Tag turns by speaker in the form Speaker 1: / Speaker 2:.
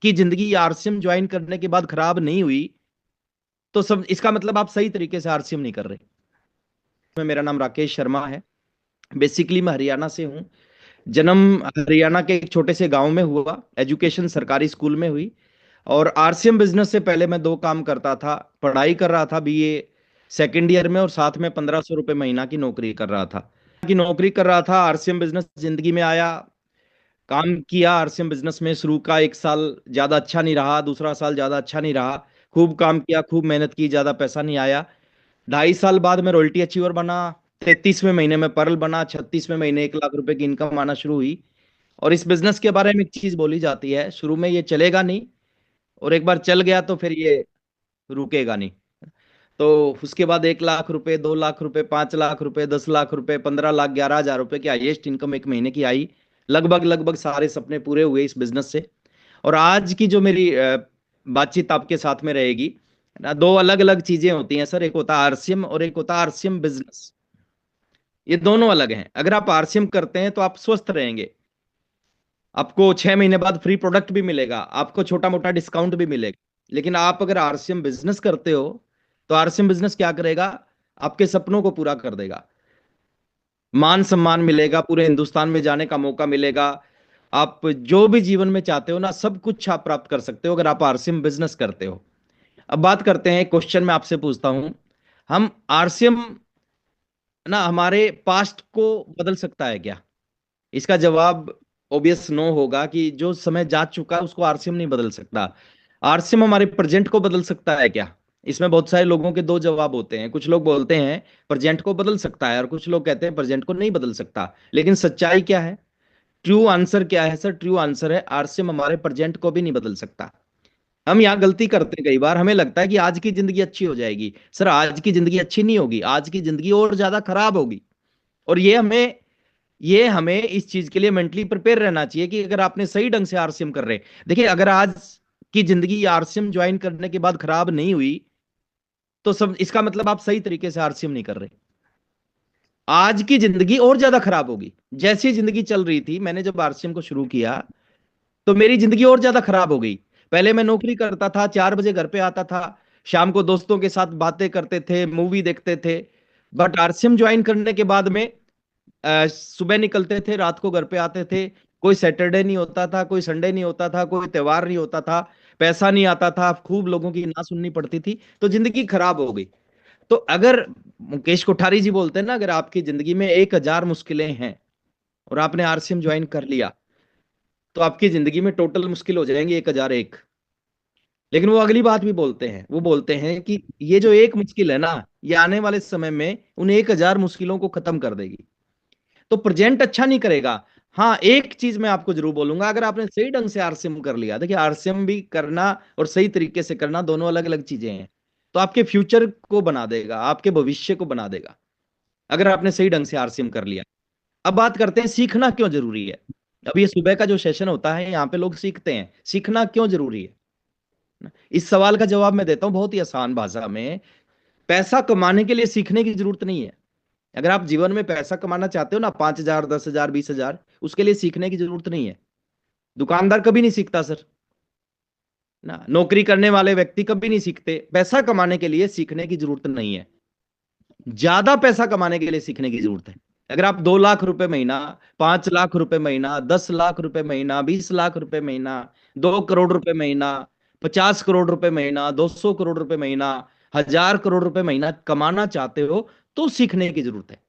Speaker 1: की जिंदगी RCM join करने के बाद खराब नहीं हुई, तो सब इसका मतलब आप सही तरीके से आरसीएम नहीं कर रहे। मेरा नाम राकेश शर्मा है। बेसिकली मैं हरियाणा से हूँ। जन्म हरियाणा के एक छोटे से गांव में हुआ, एजुकेशन सरकारी स्कूल में हुई। और आरसीएम बिजनेस से पहले मैं दो काम करता था। पढ़ाई कर रहा था बीए सेकेंड ईयर में, और साथ में 1500 रुपये महीना की नौकरी कर रहा था। आरसीएम बिजनेस जिंदगी में आया, काम किया आरसीएम बिजनेस में। शुरू का एक साल ज्यादा अच्छा नहीं रहा, दूसरा साल ज्यादा अच्छा नहीं रहा। खूब काम किया, खूब मेहनत की, ज्यादा पैसा नहीं आया। 2.5 साल बाद मैं रॉयल्टी अचीवर बना। 33वें महीने में पर्ल बना। 36वें महीने 1 लाख रुपए की इनकम आना शुरू हुई। और इस बिजनेस के बारे में एक चीज बोली जाती है, शुरू में ये चलेगा नहीं, और एक बार चल गया तो फिर ये रुकेगा नहीं। तो उसके बाद 1 लाख रुपए, 2 लाख रुपए, 5 लाख रुपए, 10 लाख रुपए, 15 लाख, 11 हजार रुपए की हाईएस्ट इनकम एक महीने की आई। लगभग लगभग सारे सपने पूरे हुए इस बिजनेस से। और आज की जो मेरी बातचीत आपके साथ में रहेगी ना, दो अलग अलग चीजें होती हैं सर। एक होता है आरसीएम और एक होता है आरसीएम बिजनेस। ये दोनों अलग हैं। अगर आप आरसीएम करते हैं तो आप स्वस्थ रहेंगे, आपको 6 महीने बाद फ्री प्रोडक्ट भी मिलेगा, आपको छोटा मोटा डिस्काउंट भी मिलेगा। लेकिन आप अगर आरसीएम बिजनेस करते हो, तो आरसीएम बिजनेस क्या करेगा? आपके सपनों को पूरा कर देगा। मान सम्मान मिलेगा, पूरे हिंदुस्तान में जाने का मौका मिलेगा। आप जो भी जीवन में चाहते हो ना, सब कुछ आप प्राप्त कर सकते हो अगर आप आरसीएम बिजनेस करते हो। अब बात करते हैं, क्वेश्चन मैं आपसे पूछता हूं, हम आरसीएम ना हमारे पास्ट को बदल सकता है क्या? इसका जवाब ऑब्वियस नो होगा कि जो समय जा चुका है उसको आरसीएम नहीं बदल सकता। आरसीएम हमारे प्रेजेंट को बदल सकता है क्या? इसमें बहुत सारे लोगों के दो जवाब होते हैं। कुछ लोग बोलते हैं प्रेजेंट को बदल सकता है, और कुछ लोग कहते हैं प्रेजेंट को नहीं बदल सकता। लेकिन सच्चाई क्या है? ट्रू आंसर क्या है सर? ट्रू आंसर है आरसीएम हमारे प्रेजेंट को भी नहीं बदल सकता। हम यहाँ गलती करते हैं कई बार, हमें लगता है कि आज की जिंदगी अच्छी हो जाएगी। सर आज की जिंदगी अच्छी नहीं होगी, आज की जिंदगी और ज्यादा खराब होगी। और ये हमें इस चीज के लिए मेंटली प्रिपेयर रहना चाहिए कि अगर आपने सही ढंग से आरसीएम कर रहे, देखिए अगर आज की जिंदगी आरसीएम ज्वाइन करने के बाद खराब नहीं हुई, तो सब इसका मतलब आप सही तरीके से आरसीएम नहीं कर रहे। आज की जिंदगी और ज्यादा खराब होगी। जैसी जिंदगी चल रही थी, मैंने जब आरसीएम को शुरू किया तो मेरी जिंदगी और ज्यादा खराब हो गई। पहले मैं नौकरी करता था, 4 बजे घर पे आता था, शाम को दोस्तों के साथ बातें करते थे, मूवी देखते थे। बट आरसीएम ज्वाइन करने के बाद में सुबह निकलते थे, रात को घर पे आते थे। कोई सैटरडे नहीं होता था, कोई संडे नहीं होता था, कोई त्योहार नहीं होता था, पैसा नहीं आता था, खूब लोगों की ना सुननी पड़ती थी, तो जिंदगी खराब हो गई। तो अगर मुकेश कोठारी जी बोलते हैं ना, अगर आपकी जिंदगी में 1,000 मुश्किलें हैं और आपने आरसीएम ज्वाइन कर लिया, तो आपकी जिंदगी में टोटल मुश्किल हो जाएंगे 1,001। लेकिन वो अगली बात भी बोलते हैं, वो बोलते हैं कि ये जो एक मुश्किल है ना, ये आने वाले समय में उन 1,000 मुश्किलों को खत्म कर देगी। तो प्रेजेंट अच्छा नहीं करेगा। हाँ, एक चीज मैं आपको जरूर बोलूंगा, अगर आपने सही ढंग से आरसीएम कर लिया, देखिए आरसीएम भी करना और सही तरीके से करना दोनों अलग अलग चीजें हैं। तो आपके फ्यूचर को बना देगा, आपके भविष्य को बना देगा, अगर आपने सही ढंग से आरसीएम कर लिया। अब बात करते हैं सीखना क्यों जरूरी है। अब ये सुबह का जो सेशन होता है, यहाँ पे लोग सीखते हैं, सीखना क्यों जरूरी है। इस सवाल का जवाब मैं देता हूँ बहुत ही आसान भाषा में। पैसा कमाने के लिए सीखने की जरूरत नहीं है। अगर आप जीवन में पैसा कमाना चाहते हो ना, 5,000, 10,000, 20,000, उसके लिए सीखने की जरूरत नहीं है। दुकानदार कभी नहीं सीखता सर, ना नौकरी करने वाले व्यक्ति कभी नहीं सीखते। पैसा कमाने के लिए सीखने की जरूरत नहीं है, ज्यादा पैसा कमाने के लिए सीखने की जरूरत है। अगर आप 2 लाख रुपए महीना, 5 लाख रुपए महीना, 10 लाख रुपए महीना, 20 लाख रुपए महीना, 2 करोड़ रुपए महीना, 50 करोड़ रुपए महीना, 200 करोड़ रुपए महीना, 1,000 करोड़ रुपए महीना कमाना चाहते हो, तो सीखने की जरूरत है।